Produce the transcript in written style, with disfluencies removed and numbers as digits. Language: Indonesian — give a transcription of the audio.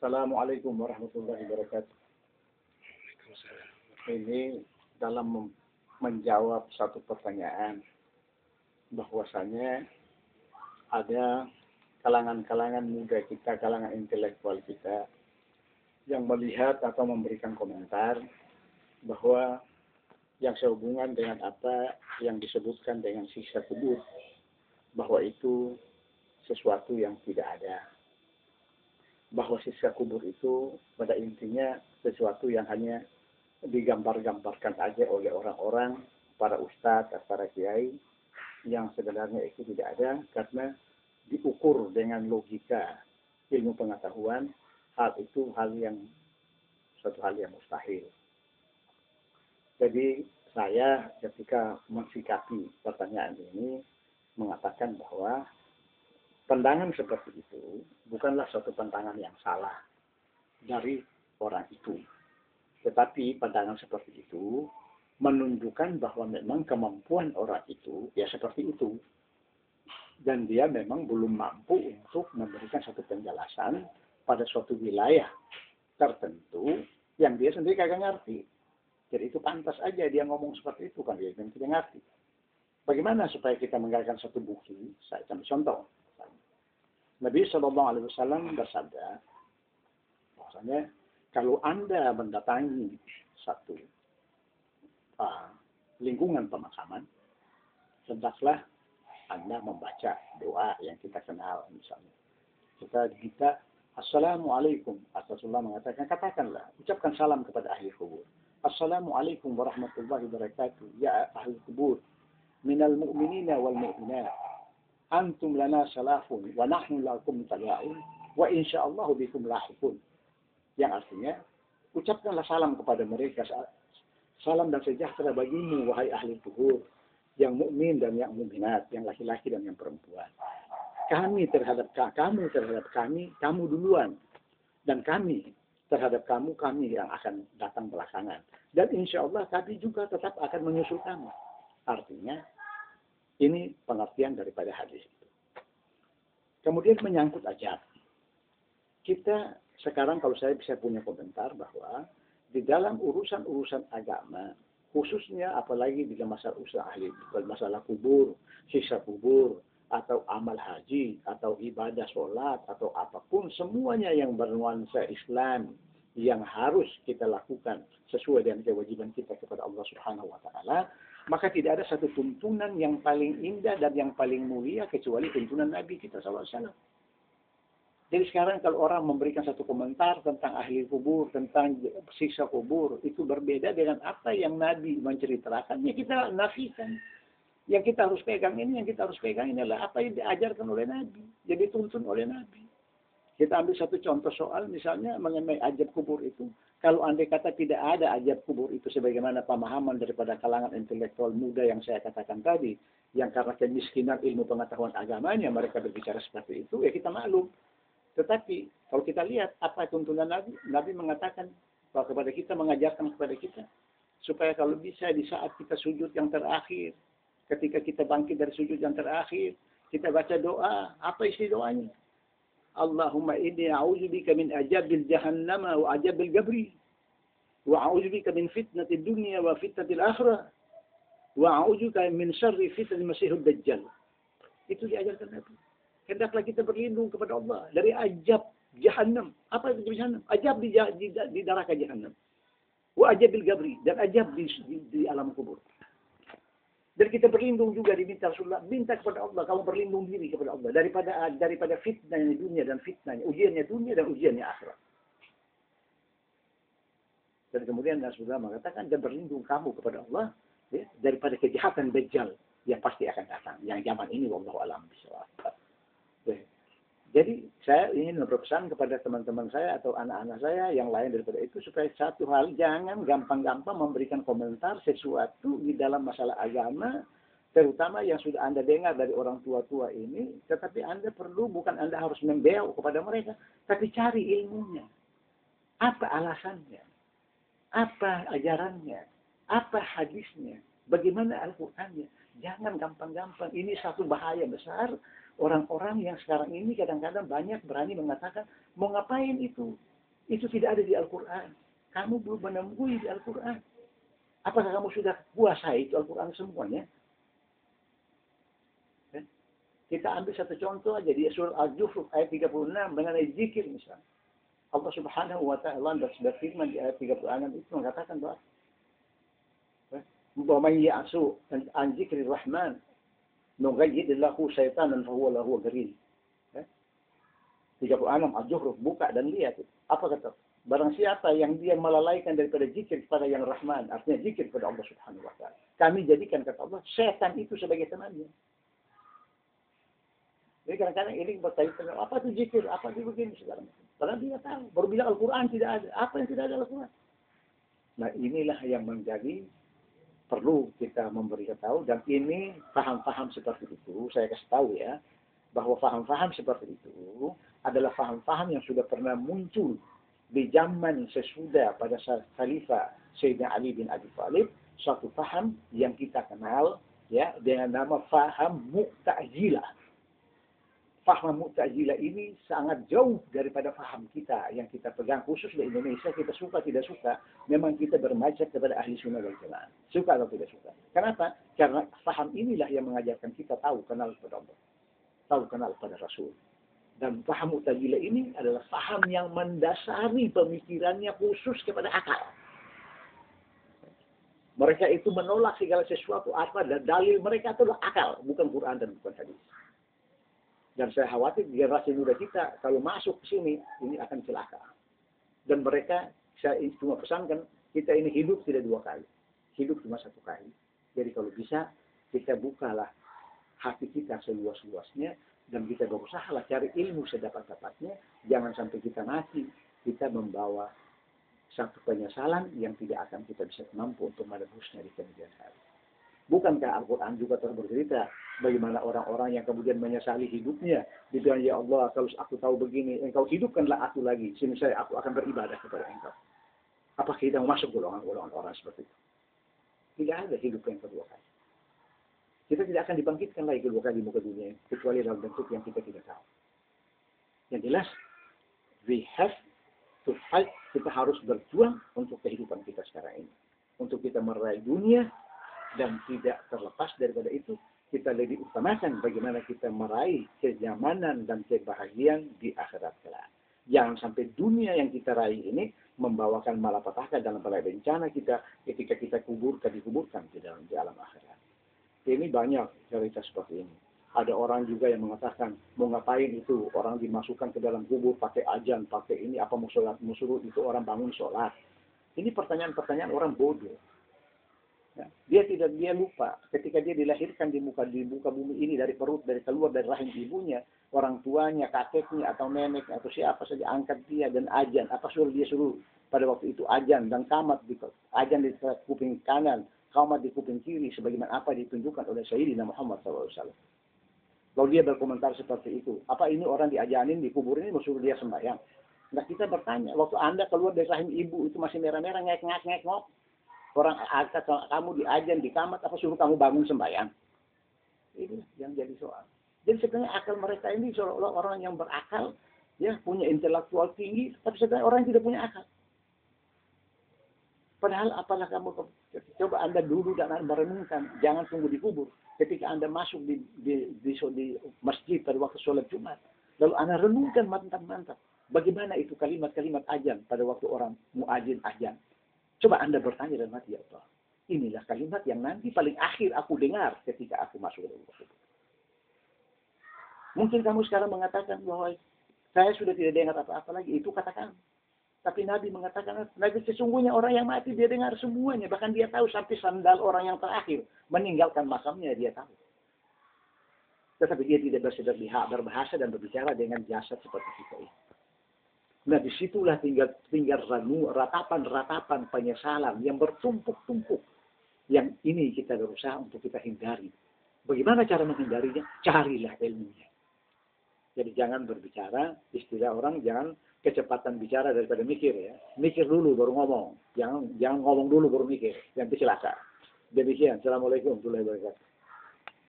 Assalamualaikum warahmatullahi wabarakatuh. Ini dalam menjawab satu pertanyaan, bahwasanya ada kalangan-kalangan muda kita, kalangan intelektual kita, yang melihat atau memberikan komentar bahwa yang sehubungan dengan apa yang disebutkan dengan siksa kubur, bahwa itu sesuatu yang tidak ada. Bahwa siksa kubur itu pada intinya sesuatu yang hanya digambar-gambarkan aja oleh orang-orang, para ustadz, para kiai, yang sebenarnya itu tidak ada karena diukur dengan logika ilmu pengetahuan, hal itu suatu hal yang mustahil. Jadi saya ketika mensikapi pertanyaan ini mengatakan bahwa pandangan seperti itu bukanlah suatu pandangan yang salah dari orang itu. Tetapi pandangan seperti itu menunjukkan bahwa memang kemampuan orang itu ya seperti itu. Dan dia memang belum mampu untuk memberikan satu penjelasan pada suatu wilayah tertentu yang dia sendiri kagak ngerti. Jadi itu pantas aja dia ngomong seperti itu kan dia tidak ngerti. Bagaimana supaya kita menggunakan satu bukti? Saya ambil contoh. Nabi Shallallahu Alaihi Wasallam bersabda, bahwasanya kalau Anda mendatangi satu lingkungan pemakaman, hendaklah Anda membaca doa yang kita kenal misalnya. Kita Assalamualaikum. Rasulullah mengatakan, katakanlah, ucapkan salam kepada ahli kubur. Assalamualaikum warahmatullahi wabarakatuh. Ya ahli kubur, minal mu'minina wal mu'minat. Antum lana salafun wa nahnu lakum tabi'un wa insyaallah bikum lahiqun. Yang artinya ucapkanlah salam kepada mereka, salam dan sejahtera bagimu wahai ahli kubur, yang mukmin dan yang mukminat, yang laki-laki dan yang perempuan. Kami terhadap kamu terhadap kami, kamu duluan, dan kami terhadap kamu, kami yang akan datang belakangan. Dan insyaallah kami juga tetap akan menyusul kamu. Artinya ini pengertian daripada hadis itu. Kemudian menyangkut ajab. Kita sekarang kalau saya bisa punya komentar bahwa di dalam urusan-urusan agama, khususnya apalagi di masalah usaha ahli, masalah kubur, siksa kubur, atau amal haji, atau ibadah sholat, atau apapun, semuanya yang bernuansa Islam yang harus kita lakukan sesuai dengan kewajiban kita kepada Allah Subhanahu wa Ta'ala, maka tidak ada satu tuntunan yang paling indah dan yang paling mulia kecuali tuntunan Nabi kita SAW. Jadi sekarang kalau orang memberikan satu komentar tentang ahli kubur, tentang siksa kubur, itu berbeda dengan apa yang Nabi menceritakan, ya kita nafikan. Yang kita harus pegang ini, adalah apa yang diajarkan oleh Nabi, yang dituntun oleh Nabi. Kita ambil satu contoh soal misalnya mengenai ajab kubur itu. Kalau andai kata tidak ada ajab kubur itu sebagaimana pemahaman daripada kalangan intelektual muda yang saya katakan tadi, yang karena kemiskinan ilmu pengetahuan agamanya mereka berbicara seperti itu, ya kita maklum. Tetapi kalau kita lihat apa tuntunan Nabi, Nabi mengatakan bahwa kepada kita, mengajarkan kepada kita, supaya kalau bisa di saat kita sujud yang terakhir, ketika kita bangkit dari sujud yang terakhir, kita baca doa. Apa isi doanya? Allahumma inni a'udzubika min ajabil jahannama wa ajabil gabri wa a'udzubika min fitnatid dunya wa fitnatil akhirah wa a'udzubika min syarri fitnatil masiihud dajjal. Itu diajarkan Nabi. Hendaklah kita berlindung kepada Allah dari ajab jahannam. Apa itu jahannam? Ajab di neraka jahannam. Wa ajabil gabri, dan ajab di alam kubur. Dan kita berlindung juga diminta Rasulullah, minta kepada Allah, kamu berlindung diri kepada Allah daripada fitnahnya dunia dan fitnahnya, ujiannya dunia dan ujiannya akhirat. Dan kemudian Rasulullah mengatakan, dan berlindung kamu kepada Allah ya, daripada kejahatan Dajjal yang pasti akan datang, yang zaman ini wallahu a'lam bishawab. Jadi saya ingin berpesan kepada teman-teman saya atau anak-anak saya yang lain daripada itu, supaya satu hal, jangan gampang-gampang memberikan komentar sesuatu di dalam masalah agama, terutama yang sudah Anda dengar dari orang tua-tua ini, tetapi Anda perlu, bukan Anda harus membel kepada mereka, tapi cari ilmunya. Apa alasannya? Apa ajarannya? Apa hadisnya? Bagaimana Al-Qur'annya? Jangan gampang-gampang. Ini satu bahaya besar. Orang-orang yang sekarang ini kadang-kadang banyak berani mengatakan, mau ngapain itu? Itu tidak ada di Al-Quran. Kamu belum menemui di Al-Quran. Apakah kamu sudah kuasai itu Al-Quran semuanya? Kita ambil satu contoh aja di surah Al-Zukhruf ayat 36 mengenai zikir misalnya. Allah Subhanahu wa taala berfirman di ayat 36 itu mengatakan bahwa man ya'su an dzikrir rahman nughayyid lahu syaitanan fa huwa lahu qarin. 36 Al-Zukhruf, buka dan lihat. Apa kata? Barang siapa yang dia melalaikan daripada zikir kepada yang Rahman, artinya zikir kepada Allah Subhanahu wa taala. Kami jadikan kata Allah setan itu sebagai temannya. Jadi kadang-kadang ini berkaitan dengan apa itu zikir, apa itu begini segala macam. Padahal dia tahu, baru bilang Al-Quran tidak ada. Apa yang tidak ada Al-Quran? Nah inilah yang menjadi perlu kita memberitahu, dan ini paham-paham seperti itu, saya kasih tahu ya, bahwa paham-paham seperti itu adalah paham-paham yang sudah pernah muncul di zaman sesudah pada saat Khalifah Sayyidina Ali bin Abi Thalib, suatu paham yang kita kenal ya dengan nama paham Mu'tazilah. Faham Mu'tazilah ini sangat jauh daripada faham kita yang kita pegang, khusus di Indonesia. Kita suka tidak suka, memang kita bermajab kepada ahli sunnah wal jamaah. Suka atau tidak suka. Kenapa? Karena faham inilah yang mengajarkan kita tahu kenal kepada Allah, tahu kenal pada Rasul. Dan faham Mu'tazilah ini adalah faham yang mendasari pemikirannya khusus kepada akal. Mereka itu menolak segala sesuatu apa, dan dalil mereka itulah akal, bukan Quran dan bukan hadis. Dan saya khawatir generasi muda kita kalau masuk ke sini, ini akan celaka. Dan mereka, saya cuma pesankan, kita ini hidup tidak dua kali. Hidup cuma satu kali. Jadi kalau bisa, kita bukalah hati kita seluas-luasnya, dan kita berusaha lah cari ilmu sedapat-dapatnya. Jangan sampai kita mati, kita membawa satu penyesalan yang tidak akan kita bisa mampu untuk menebusnya di kemudian hari. Bukankah Al-Quran juga telah bercerita bagaimana orang-orang yang kemudian menyesali hidupnya. Dibilang, ya Allah, kalau aku tahu begini, engkau hidupkanlah aku lagi. Sini aku akan beribadah kepada engkau. Apakah kita masuk golongan-golongan orang seperti itu? Tidak ada hidup yang kedua kali. Kita tidak akan dibangkitkan lagi kedua kali di muka dunia, kecuali dalam bentuk yang kita tidak tahu. Yang jelas, we have to fight. Kita harus berjuang untuk kehidupan kita sekarang ini. Untuk kita meraih dunia. Dan tidak terlepas daripada itu, kita lebih utamakan bagaimana kita meraih kenyamanan dan kebahagiaan di akhirat kelak. Jangan sampai dunia yang kita raih ini membawakan malapetaka dalam balai bencana kita ketika kita dikuburkan di dalam di alam akhirat. Ini banyak cerita seperti ini. Ada orang juga yang mengatakan, mau ngapain itu orang dimasukkan ke dalam kubur pakai ajan, pakai ini, apa mau suruh itu orang bangun sholat. Ini pertanyaan-pertanyaan orang bodoh. Ya, dia lupa ketika dia dilahirkan di muka bumi ini dari perut, dari keluar dari rahim ibunya, orang tuanya, kakeknya atau neneknya atau siapa saja angkat dia dan ajan, apa suruh pada waktu itu ajan dan kamat ajan di kuping kanan, kamat di kuping kiri, sebagaimana apa ditunjukkan oleh Sayyidina Muhammad SAW. Lalu dia berkomentar seperti itu, apa ini orang diajanin di kubur ini mau suruh dia sembahyang? Nah kita bertanya, waktu Anda keluar dari rahim ibu itu masih merah-merah ngek-ngek ngok. Orang angkat kamu diajan, di kamat, apa suruh kamu bangun sembahyang? Ini yang jadi soal. Jadi sebenarnya akal mereka ini seolah-olah orang yang berakal, ya punya intelektual tinggi, tapi sebenarnya orang yang tidak punya akal. Padahal apalah kamu coba Anda dulu dan Anda merenungkan, jangan tunggu di kubur. Ketika Anda masuk di masjid pada waktu sholat Jumat, lalu Anda renungkan mantap-mantap. Bagaimana itu kalimat-kalimat ajan pada waktu orang muadzin ajan. Coba Anda bertanya dalam hati, ya Allah, inilah kalimat yang nanti paling akhir aku dengar ketika aku masuk ke dalam kubur. Mungkin kamu sekarang mengatakan bahwa saya sudah tidak dengar apa-apa lagi. Itu katakan. Tapi Nabi mengatakan, Nabi sesungguhnya orang yang mati dia dengar semuanya. Bahkan dia tahu sampai sandal orang yang terakhir meninggalkan makamnya dia tahu. Tetapi dia tidak bersedar berbahasa dan berbicara dengan jasad seperti kita ini. Nah disitulah tinggal ratapan-ratapan penyesalan yang bertumpuk-tumpuk. Yang ini kita berusaha untuk kita hindari. Bagaimana cara menghindarinya? Carilah ilmunya. Jadi jangan berbicara, istilah orang jangan kecepatan bicara daripada mikir ya. Mikir dulu baru ngomong. Jangan ngomong dulu baru mikir. Nanti celaka. Demikian. Assalamualaikum warahmatullahi wabarakatuh.